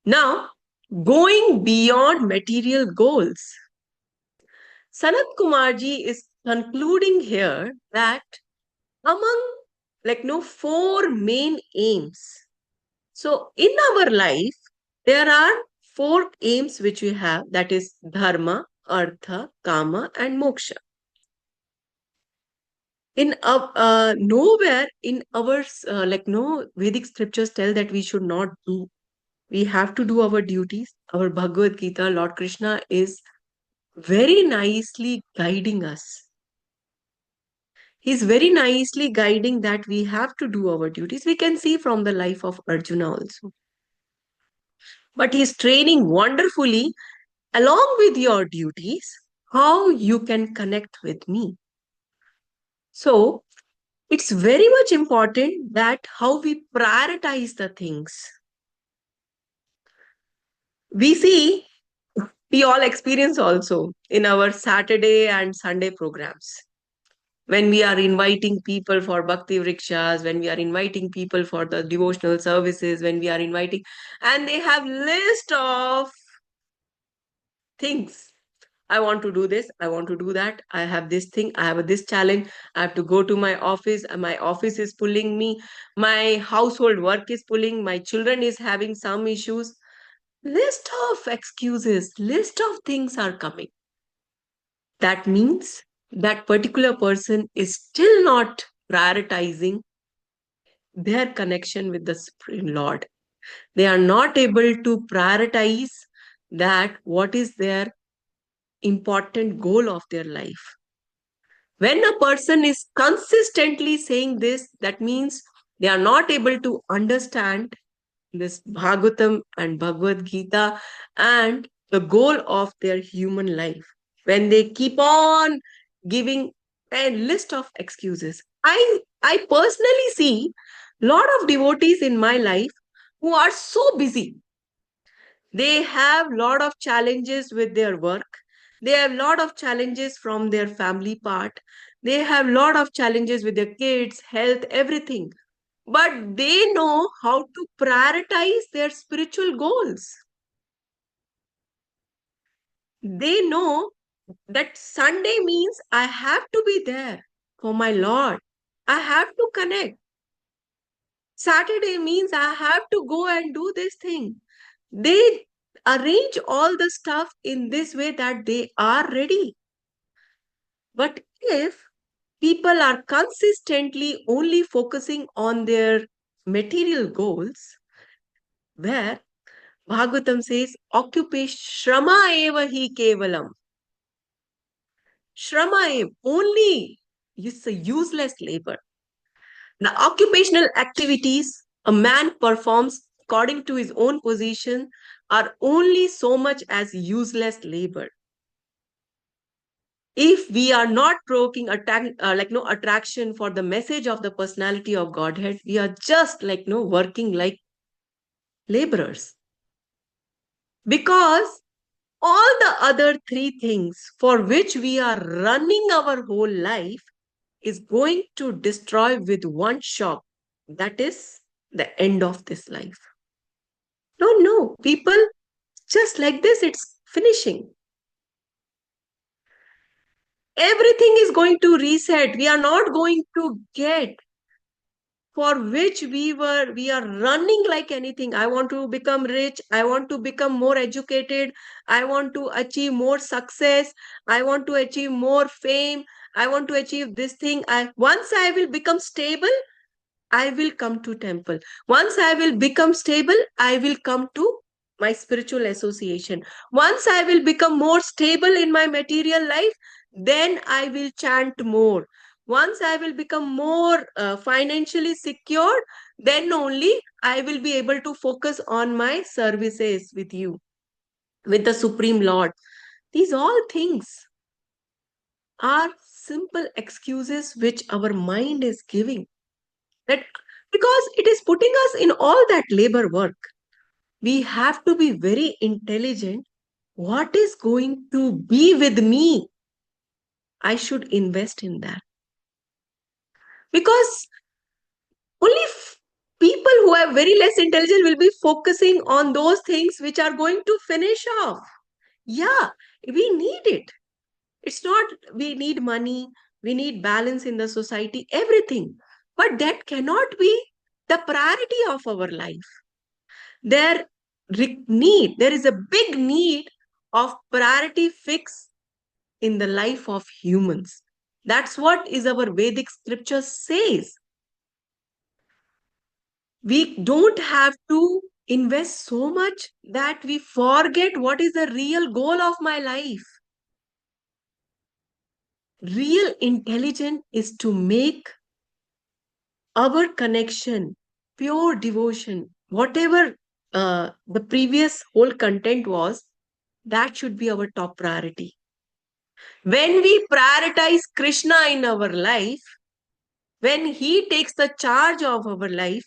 Now, going beyond material goals, Sanat Kumarji is concluding here that among four main aims. So in our life, there are four aims which we have, that is dharma, artha, kama, and moksha. In nowhere in our no Vedic scriptures tell that we should not do. We have to do our duties. Our Bhagavad Gita, Lord Krishna is very nicely guiding us. He's very nicely guiding that we have to do our duties. We can see from the life of Arjuna also. But he's training wonderfully along with your duties how you can connect with me. So it's very much important that how we prioritize the things. We see, we all experience also in our Saturday and Sunday programs. When we are inviting people for bhakti vrikshas, when we are inviting people for the devotional services, when we are inviting, and they have list of things. I want to do this, I want to do that, I have this thing, I have this challenge, I have to go to my office, and my office is pulling me, my household work is pulling, my children is having some issues. List of excuses, list of things are coming. That means that particular person is still not prioritizing their connection with the Supreme Lord. They are not able to prioritize that what is their important goal of their life. When a person is consistently saying this, that means they are not able to understand this Bhagavatam and Bhagavad Gita and the goal of their human life. When they keep on giving a list of excuses. I personally see a lot of devotees in my life who are so busy. They have a lot of challenges with their work. They have a lot of challenges from their family part. They have a lot of challenges with their kids, health, everything. But they know how to prioritize their spiritual goals. They know that Sunday means I have to be there for my Lord. I have to connect. Saturday means I have to go and do this thing. They arrange all the stuff in this way that they are ready. But if people are consistently only focusing on their material goals, where Bhagavatam says, occupation, shrama eva hi kevalam. Shrama eva, only, it's a useless labor. The occupational activities a man performs according to his own position are only so much as useless labor. If we are not provoking attraction for the message of the personality of Godhead, we are just working like laborers. Because all the other three things for which we are running our whole life is going to destroy with one shot. That is the end of this life. No, people just like this, it's finishing. Everything is going to reset. We are not going to get for which we are running like anything. I want to become rich, I want to become more educated, I want to achieve more success, I want to achieve more fame, I want to achieve this thing. Once I will become stable, I will come to temple. Once I will become stable, I will come to my spiritual association. Once I will become more stable in my material life, then I will chant more. Once I will become more financially secure, then only I will be able to focus on my services with you, with the Supreme Lord. These all things are simple excuses which our mind is giving. That because it is putting us in all that labor work. We have to be very intelligent. What is going to be with me? I should invest in that. Because only people who have very less intelligence will be focusing on those things which are going to finish off. Yeah, we need it. It's not we need money, we need balance in the society, everything. But that cannot be the priority of our life. There is a big need of priority fix in the life of humans. That's what is our Vedic scripture says. We don't have to invest so much that we forget what is the real goal of my life. Real intelligence is to make our connection pure devotion, whatever the previous whole content was, that should be our top priority. When we prioritize Krishna in our life, when he takes the charge of our life,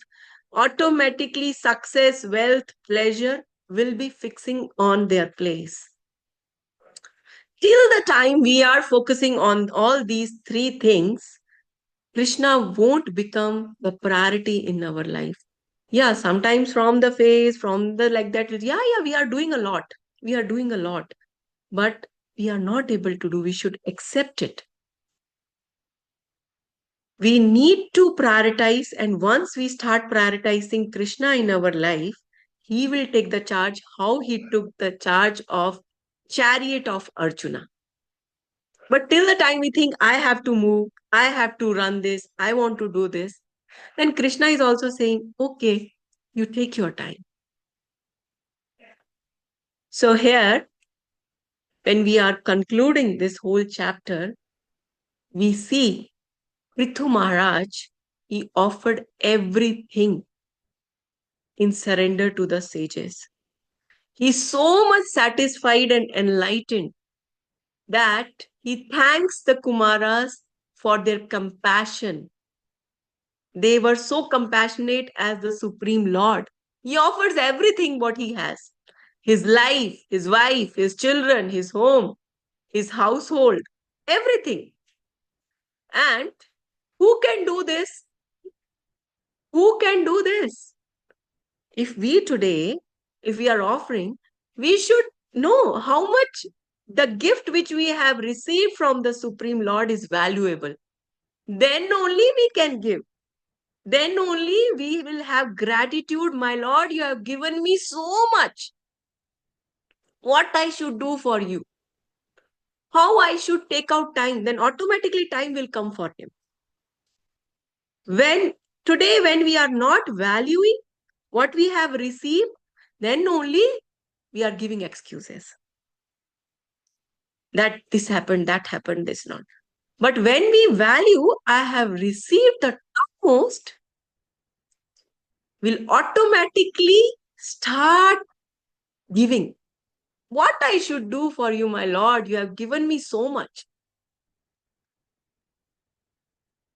automatically success, wealth, pleasure will be fixing on their place. Till the time we are focusing on all these three things, Krishna won't become the priority in our life. Yeah, sometimes from the face, from the like that, yeah, we are doing a lot. We are doing a lot, but we are not able to do. We should accept it. We need to prioritize, and once we start prioritizing Krishna in our life, he will take the charge how he took the charge of chariot of Arjuna. But till the time we think, I have to move, I have to run this, I want to do this, then Krishna is also saying, okay, you take your time. So here, when we are concluding this whole chapter, we see Prithu Maharaj, he offered everything in surrender to the sages. He's so much satisfied and enlightened that he thanks the Kumaras for their compassion. They were so compassionate as the Supreme Lord. He offers everything what he has. His life, his wife, his children, his home, his household, everything. And who can do this? Who can do this? If we today, if we are offering, we should know how much the gift which we have received from the Supreme Lord is valuable. Then only we can give. Then only we will have gratitude. My Lord, you have given me so much. What I should do for you? How I should take out time? Then automatically time will come for him. When today, when we are not valuing what we have received, then only we are giving excuses. That this happened, this not. But when we value, I have received the topmost, will automatically start giving. What I should do for you, my Lord? You have given me so much.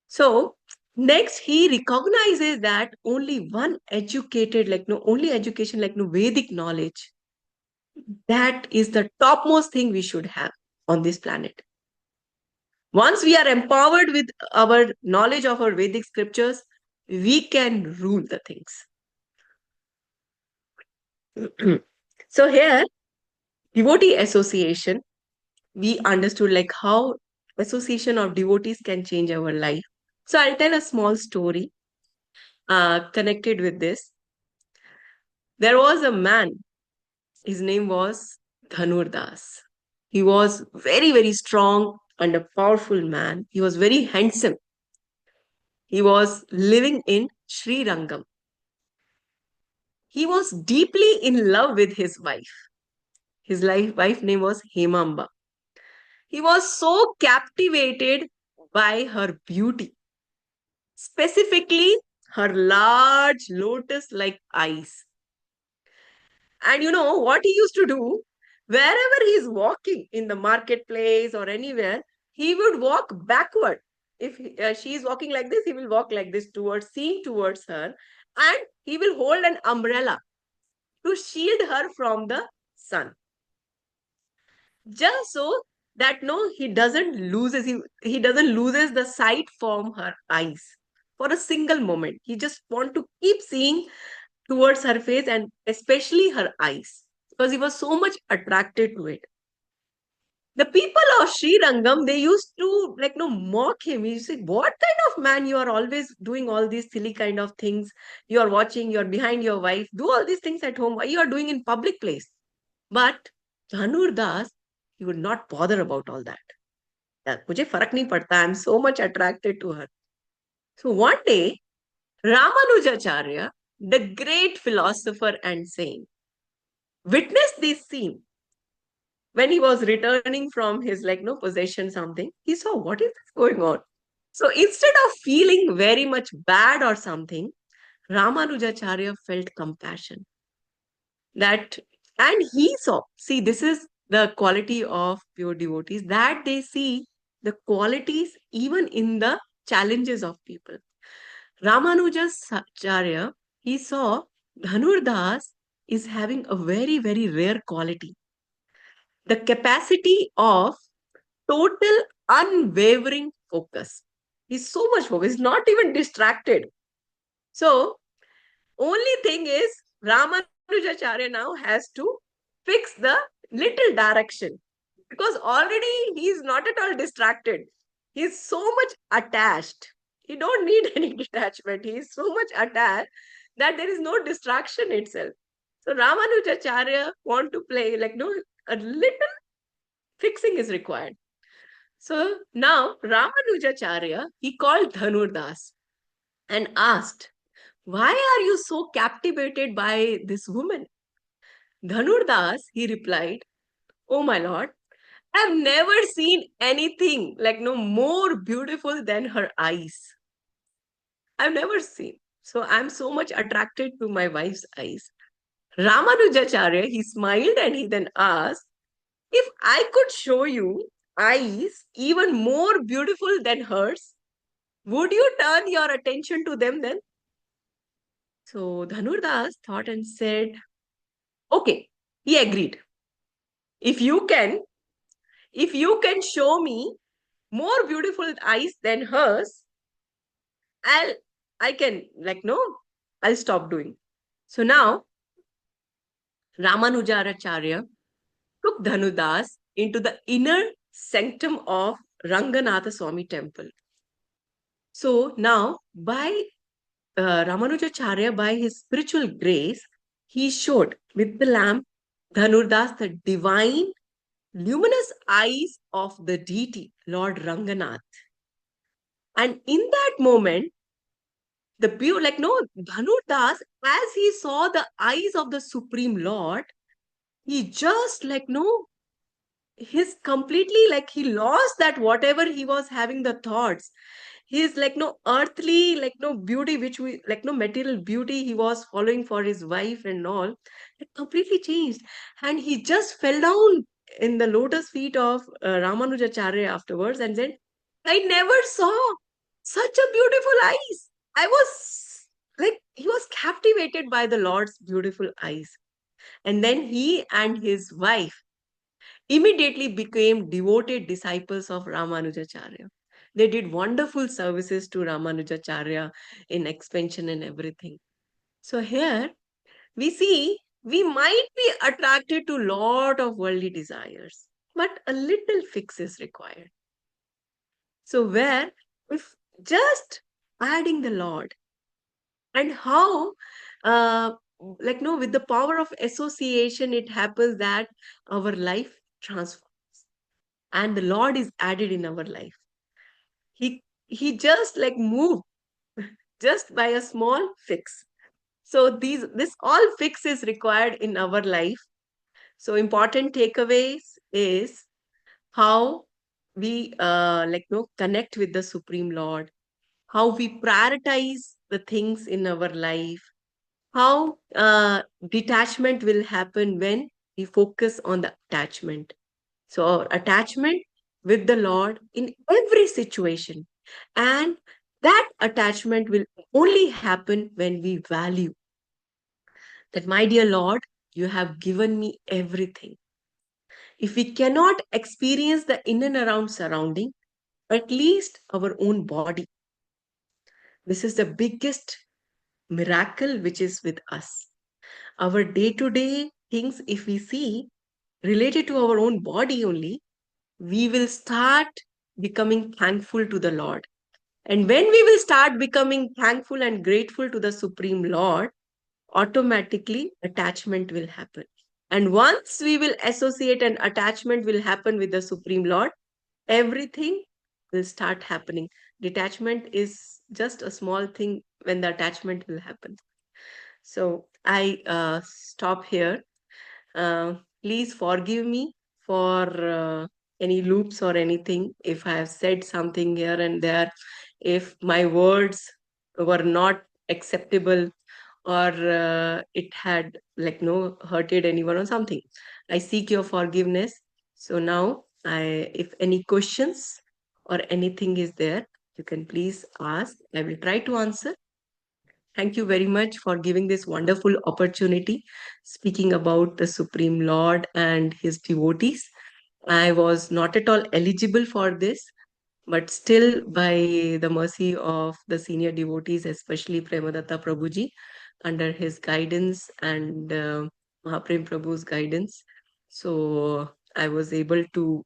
So, next, he recognizes that only one educated, only education, Vedic knowledge, that is the topmost thing we should have on this planet. Once we are empowered with our knowledge of our Vedic scriptures, we can rule the things. So here, devotee association, we understood how association of devotees can change our life. So I'll tell a small story connected with this. There was a man, his name was Dhanur Das. He was very, very strong and a powerful man. He was very handsome. He was living in Sri Rangam. He was deeply in love with his wife. His wife name was Hemamba. He was so captivated by her beauty, specifically her large lotus-like eyes. And you know what he used to do? Wherever he's walking in the marketplace or anywhere, he would walk backward. If she is walking like this, he will walk like this seeing towards her, and he will hold an umbrella to shield her from the sun. Just so that he doesn't loses the sight from her eyes. for a single moment. He just want to keep seeing towards her face and especially her eyes because he was so much attracted to it. The people of Sri Rangam, they used to like no mock him. He said, "What kind of man you are always doing all these silly kind of things? You are watching, you are behind your wife, do all these things at home. Why you are doing in public place?" But Dhanur Das, he would not bother about all that. मुझे फर्क नहीं पड़ता. I'm so much attracted to her. So one day, Ramanujacharya, the great philosopher and saint, witnessed this scene when he was returning from his like no possession something. He saw what is this going on. So instead of feeling very much bad or something, Ramanujacharya felt compassion. That and he saw. See, this is the quality of pure devotees that they see the qualities even in the challenges of people. Ramanujacharya, he saw Dhanur Das is having a very, very rare quality. The capacity of total unwavering focus. He's so much focused, he's not even distracted. So, only thing is, Ramanujacharya now has to fix the little direction because already he's not at all distracted. He's so much attached. He don't need any detachment. He's so much attached that there is no distraction itself. So Ramanujacharya want to play like no a little fixing is required. So now Ramanujacharya he called Dhanurdas and asked, "Why are you so captivated by this woman?" Dhanurdas he replied, "Oh my lord, I've never seen anything like no more beautiful than her eyes. I've never seen. So I'm so much attracted to my wife's eyes." Ramanujacharya, he smiled and he then asked, "If I could show you eyes even more beautiful than hers, would you turn your attention to them then?" So Dhanurdas thought and said, "Okay." He agreed. If you can, if you can show me more beautiful eyes than hers, I'll I can like no, I'll stop doing. So now Ramanujaracharya took Dhanudas into the inner sanctum of Ranganatha Swami temple. So now by Ramanujacharya, by his spiritual grace, he showed with the lamp Dhanurdas the divine luminous eyes of the deity, Lord Ranganath. And in that moment, the pure, like no, Dhanurdas, as he saw the eyes of the Supreme Lord, he just like no, he's completely like he lost that whatever he was having the thoughts. He's like no earthly, like no beauty, which we like no material beauty he was following for his wife and all. It completely changed. And he just fell down in the lotus feet of Ramanujacharya afterwards and said, "I never saw such a beautiful eyes. I was like, he was captivated by the Lord's beautiful eyes." And then he and his wife immediately became devoted disciples of Ramanujacharya. They did wonderful services to Ramanujacharya in expansion and everything. So here we see we might be attracted to lot of worldly desires, but a little fix is required. So where if just adding the Lord and how like no with the power of association it happens that our life transforms and the Lord is added in our life. He just like moved just by a small fix. So this all fix is required in our life. So important takeaways is how we like no connect with the Supreme Lord, how we prioritize the things in our life, how detachment will happen when we focus on the attachment. So, our attachment with the Lord in every situation. And that attachment will only happen when we value that, my dear Lord, you have given me everything. If we cannot experience the in and around surrounding, at least our own body, This is the biggest miracle which is with us. Our day to day things, if we see related to our own body only, we will start becoming thankful to the Lord. And when we will start becoming thankful and grateful to the Supreme Lord, automatically attachment will happen. And once we will associate and attachment will happen with the Supreme Lord, everything will start happening. Detachment is just a small thing when the attachment will happen. So I stop here. Please forgive me for any loops or anything if I have said something here and there, if my words were not acceptable or it had like no hurted anyone or something. I seek your forgiveness. So now, if any questions or anything is there, you can please ask. I will try to answer. Thank you very much for giving this wonderful opportunity speaking about the Supreme Lord and his devotees. I was not at all eligible for this, but still, by the mercy of the senior devotees, especially Premadatta Prabhuji, under his guidance and Mahaprem Prabhu's guidance, so I was able to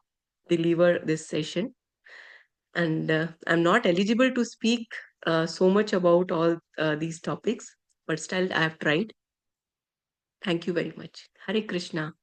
deliver this session. And I'm not eligible to speak so much about all these topics, but still I have tried. Thank you very much. Hare Krishna.